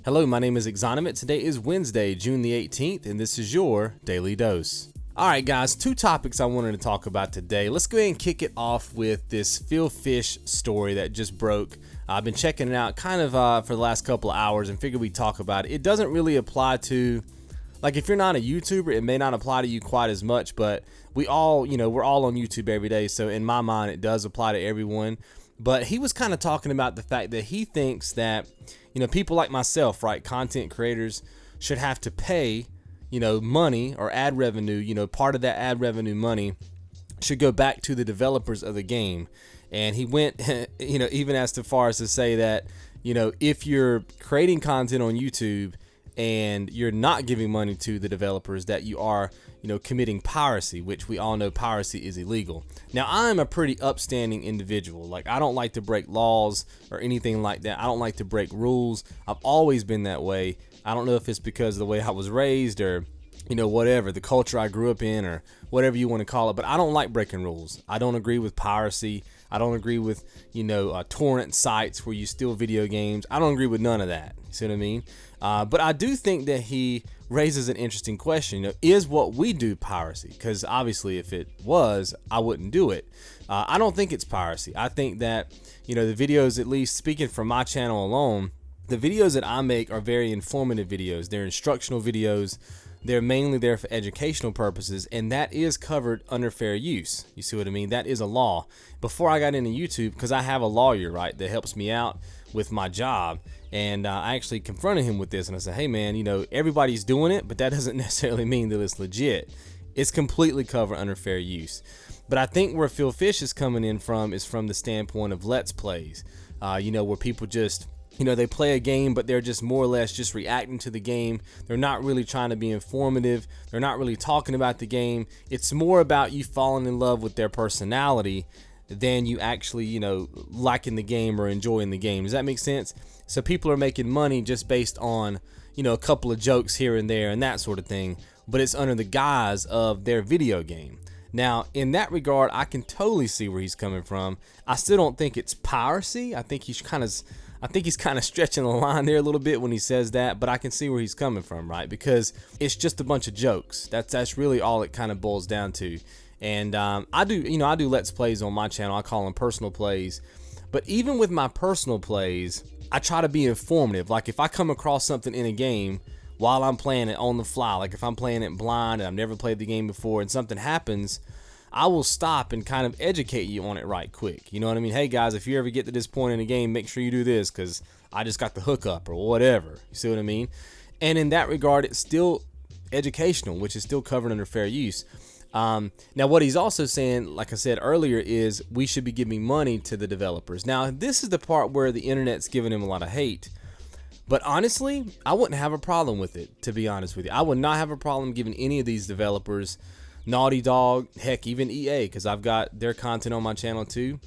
Hello, my name is XONEVANT. Today is Wednesday, June the 18th, and this is your Daily Dose. Alright guys, two topics I wanted to talk about today. Let's go ahead and kick it off with this Phil Fish story that just broke. I've been checking it out kind of for the last couple of hours and figured we'd talk about it. It doesn't really apply to, like, if you're not a YouTuber, it may not apply to you quite as much, but we all, we're all on YouTube every day, so in my mind it does apply to everyone. But he was kind of talking about the fact that he thinks that, people like myself, right, content creators, should have to pay, money or ad revenue, part of that ad revenue money should go back to the developers of the game. And he went, even as far as to say that, if you're creating content on YouTube and you're not giving money to the developers, that you are, committing piracy, which we all know piracy is illegal. Now, I'm a pretty upstanding individual. Like, I don't like to break laws or anything like that. I don't like to break rules. I've always been that way. I don't know if it's because of the way I was raised or, whatever, the culture I grew up in or whatever you want to call it, but I don't like breaking rules. I don't agree with piracy. I don't agree with, torrent sites where you steal video games. I don't agree with none of that. You see what I mean? But I do think that he raises an interesting question. Is what we do piracy? Because obviously if it was, I wouldn't do it. I don't think it's piracy. I think that, the videos, at least speaking from my channel alone, the videos that I make are very informative videos. They're instructional videos. They're mainly there for educational purposes, and that is covered under fair use. You see what I mean? That is a law. Before I got into YouTube, because I have a lawyer, right, that helps me out with my job, and I actually confronted him with this, and I said, hey man, everybody's doing it, but that doesn't necessarily mean that it's legit. It's completely covered under fair use. But I think where Phil Fish is coming in from is from the standpoint of Let's Plays, where people just, they play a game, but they're just more or less just reacting to the game. They're not really trying to be informative. They're not really talking about the game. It's more about you falling in love with their personality than you actually, liking the game or enjoying the game. Does that make sense? So people are making money just based on, a couple of jokes here and there and that sort of thing, but it's under the guise of their video game. Now, in that regard, I can totally see where he's coming from. I still don't think it's piracy. I think he's kind of stretching the line there a little bit when he says that, but I can see where he's coming from, right? Because it's just a bunch of jokes. That's really all it kind of boils down to. And I do Let's Plays on my channel. I call them personal plays. But even with my personal plays, I try to be informative. Like, if I come across something in a game while I'm playing it on the fly, like if I'm playing it blind and I've never played the game before and something happens, I will stop and kind of educate you on it right quick. You know what I mean? Hey guys, if you ever get to this point in the game, make sure you do this because I just got the hookup or whatever. You see what I mean? And in that regard, it's still educational, which is still covered under fair use. Now, what he's also saying, like I said earlier, is we should be giving money to the developers. Now, this is the part where the internet's giving him a lot of hate. But honestly, I wouldn't have a problem with it, to be honest with you. I would not have a problem giving any of these developers, Naughty Dog, heck, even EA, because I've got their content on my channel too.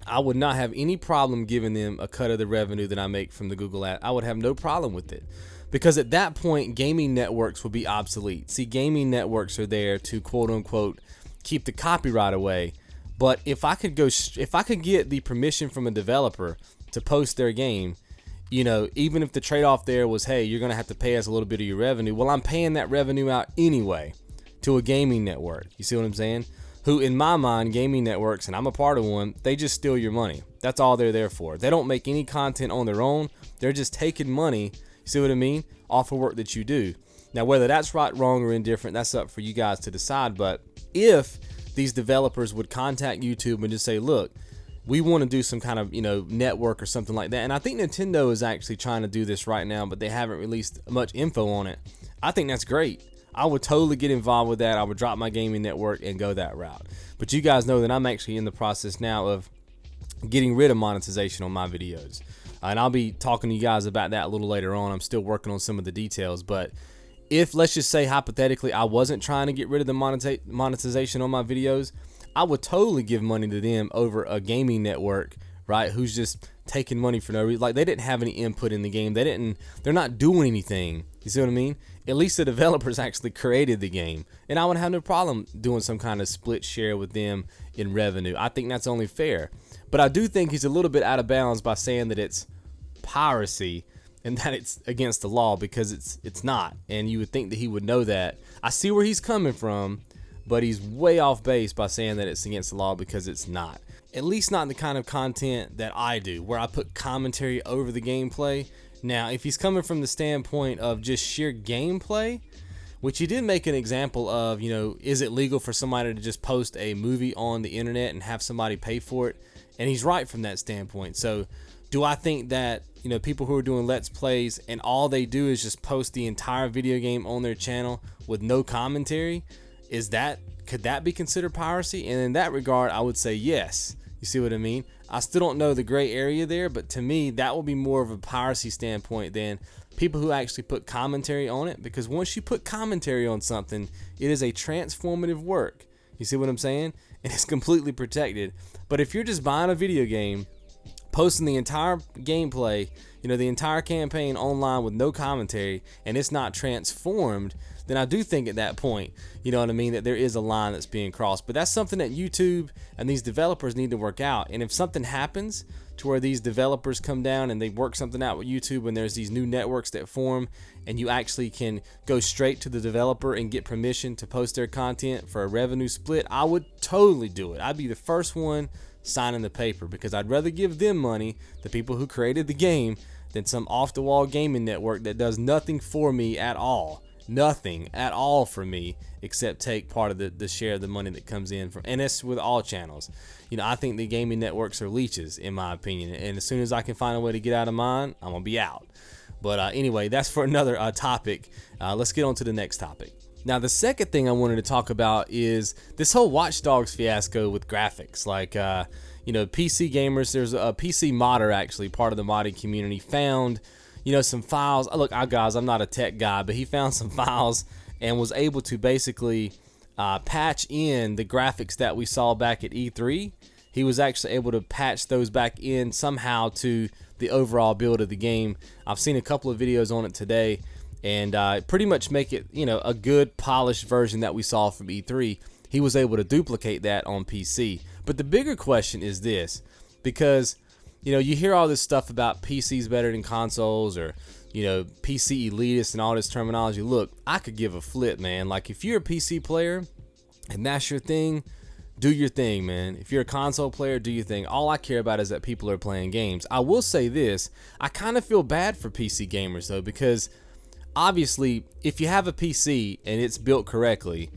I would not have any problem giving them a cut of the revenue that I make from the Google ad. I would have no problem with it. Because at that point, gaming networks would be obsolete. See, gaming networks are there to quote unquote keep the copyright away. But if I could get the permission from a developer to post their game, even if the trade-off there was, hey, you're gonna have to pay us a little bit of your revenue. Well, I'm paying that revenue out anyway to a gaming network. You see what I'm saying? Who, in my mind, gaming networks, and I'm a part of one, they just steal your money. That's all they're there for. They don't make any content on their own. They're just taking money, you see what I mean, off of work that you do. Now, whether that's right, wrong, or indifferent, that's up for you guys to decide. But if these developers would contact YouTube and just say, look, we want to do some kind of, network or something like that. And I think Nintendo is actually trying to do this right now, but they haven't released much info on it. I think that's great. I would totally get involved with that. I would drop my gaming network and go that route. But you guys know that I'm actually in the process now of getting rid of monetization on my videos. And I'll be talking to you guys about that a little later on. I'm still working on some of the details. But if, let's just say hypothetically, I wasn't trying to get rid of the monetization on my videos, I would totally give money to them over a gaming network, right, who's just taking money for no reason. Like, they didn't have any input in the game. They're not doing anything. You see what I mean? At least the developers actually created the game. And I would have no problem doing some kind of split share with them in revenue. I think that's only fair. But I do think he's a little bit out of bounds by saying that it's piracy and that it's against the law, because it's not. And you would think that he would know that. I see where he's coming from, but he's way off base by saying that it's against the law, because it's not. At least not the kind of content that I do, where I put commentary over the gameplay. Now, if he's coming from the standpoint of just sheer gameplay, which he did make an example of, is it legal for somebody to just post a movie on the internet and have somebody pay for it? And he's right from that standpoint. So do I think that, people who are doing Let's Plays and all they do is just post the entire video game on their channel with no commentary, could that be considered piracy? And in that regard, I would say yes. You see what I mean? I still don't know the gray area there, but to me, that will be more of a piracy standpoint than people who actually put commentary on it, because once you put commentary on something, it is a transformative work. You see what I'm saying? And it's completely protected. But if you're just buying a video game, posting the entire gameplay, the entire campaign online with no commentary, and it's not transformed, then I do think at that point, that there is a line that's being crossed. But that's something that YouTube and these developers need to work out. And if something happens to where these developers come down and they work something out with YouTube, and there's these new networks that form, and you actually can go straight to the developer and get permission to post their content for a revenue split, I would totally do it. I'd be the first one signing the paper, because I'd rather give them money, the people who created the game, than some off-the-wall gaming network that does nothing for me at all. Nothing at all for me, except take part of the share of the money that comes in from, and it's with all channels. I think the gaming networks are leeches, in my opinion, and as soon as I can find a way to get out of mine, I'm gonna be out. But anyway, that's for another topic. Let's get on to the next topic. Now, the second thing I wanted to talk about is this whole Watch Dogs fiasco with graphics. Like, PC gamers, there's a PC modder, actually, part of the modding community, found, some files. Look, guys, I'm not a tech guy, but he found some files and was able to basically patch in the graphics that we saw back at E3. He was actually able to patch those back in somehow to the overall build of the game. I've seen a couple of videos on it today, and pretty much make it, a good polished version that we saw from E3. He was able to duplicate that on PC. But the bigger question is this, because, you hear all this stuff about PCs better than consoles, or, PC elitist and all this terminology. Look, I could give a flip, man. Like, if you're a PC player and that's your thing, do your thing, man. If you're a console player, do your thing. All I care about is that people are playing games. I will say this, I kind of feel bad for PC gamers, though, because obviously, if you have a PC and it's built correctly,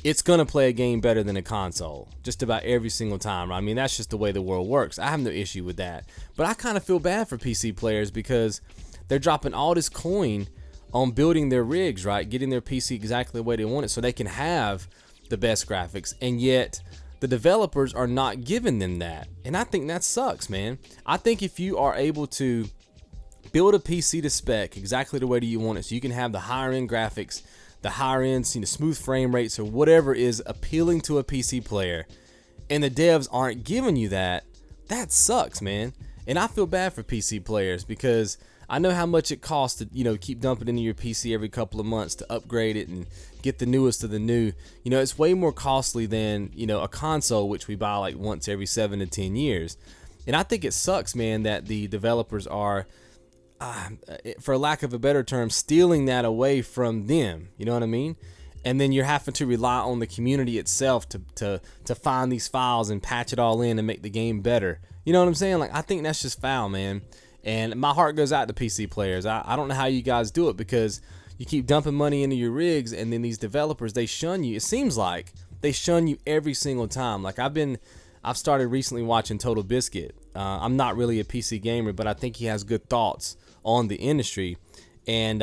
it's going to play a game better than a console just about every single time. I mean, that's just the way the world works. I have no issue with that. But I kind of feel bad for PC players, because they're dropping all this coin on building their rigs, right? Getting their PC exactly the way they want it so they can have the best graphics. And yet, the developers are not giving them that. And I think that sucks, man. I think if you are able to build a PC to spec exactly the way that you want it, so you can have the higher end graphics, the higher end, smooth frame rates, or whatever is appealing to a PC player, and the devs aren't giving you that, that sucks, man. And I feel bad for PC players, because I know how much it costs to, keep dumping into your PC every couple of months to upgrade it and get the newest of the new. It's way more costly than, a console, which we buy like once every 7 to 10 years. And I think it sucks, man, that the developers are, for lack of a better term, stealing that away from them. You know what I mean? And then you're having to rely on the community itself to find these files and patch it all in and make the game better. You know what I'm saying? Like, I think that's just foul, man. And my heart goes out to PC players. I don't know how you guys do it, because you keep dumping money into your rigs, and then these developers, they shun you. It seems like they shun you every single time. Like, I've started recently watching Total Biscuit. I'm not really a PC gamer, but I think he has good thoughts on the industry. And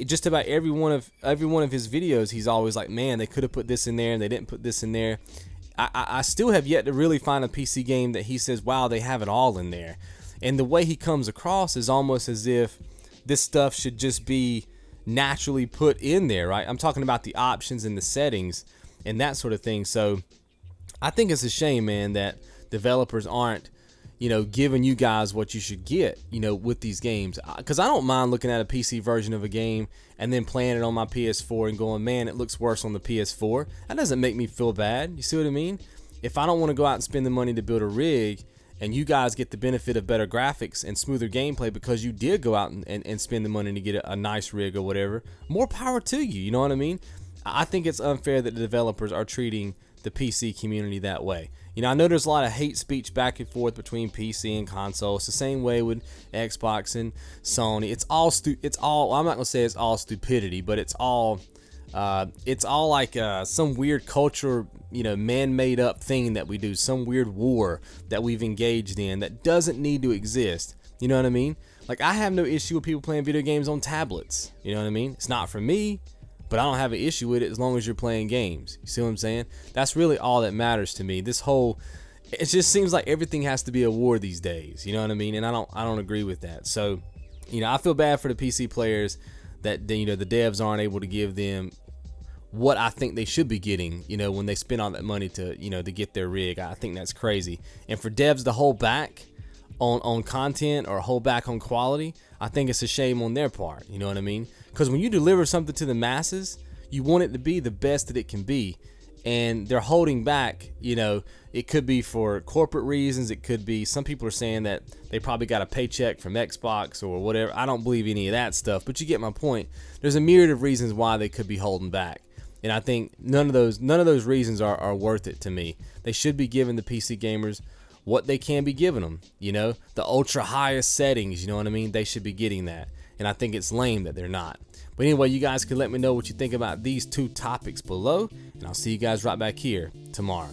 just about every one of his videos, he's always like, man, they could have put this in there and they didn't put this in there. I still have yet to really find a PC game that he says, wow, they have it all in there. And the way he comes across is almost as if this stuff should just be naturally put in there, right? I'm talking about the options and the settings and that sort of thing. So I think it's a shame, man, that developers aren't, giving you guys what you should get, with these games. Because I don't mind looking at a PC version of a game and then playing it on my PS4 and going, man, it looks worse on the PS4. That doesn't make me feel bad. You see what I mean? If I don't want to go out and spend the money to build a rig and you guys get the benefit of better graphics and smoother gameplay because you did go out and spend the money to get a nice rig or whatever, more power to you. You know what I mean? I think it's unfair that the developers are treating the PC community that way. You know, I know there's a lot of hate speech back and forth between PC and console. It's the same way with Xbox and Sony. It's all I'm not gonna say it's all stupidity, but it's all like some weird culture, you know, man-made up thing that we do, some weird war that we've engaged in that doesn't need to exist. You know what I mean? Like, I have no issue with people playing video games on tablets. You know what I mean? It's not for me, but I don't have an issue with it as long as you're playing games. You see what I'm saying? That's really all that matters to me. It just seems like everything has to be a war these days. You know what I mean? And I don't agree with that. So, you know, I feel bad for the PC players that, you know, the devs aren't able to give them what I think they should be getting, you know, when they spend all that money to, you know, to get their rig. I think that's crazy. And for devs to hold back on content or hold back on quality, I think it's a shame on their part. You know what I mean? Because when you deliver something to the masses, you want it to be the best that it can be. And they're holding back, you know, it could be for corporate reasons. It could be, some people are saying that they probably got a paycheck from Xbox or whatever. I don't believe any of that stuff, but you get my point. There's a myriad of reasons why they could be holding back. And I think none of those reasons are worth it to me. They should be giving the PC gamers what they can be giving them, you know, the ultra highest settings, you know what I mean? They should be getting that. And I think it's lame that they're not. But anyway, you guys can let me know what you think about these two topics below, and I'll see you guys right back here tomorrow.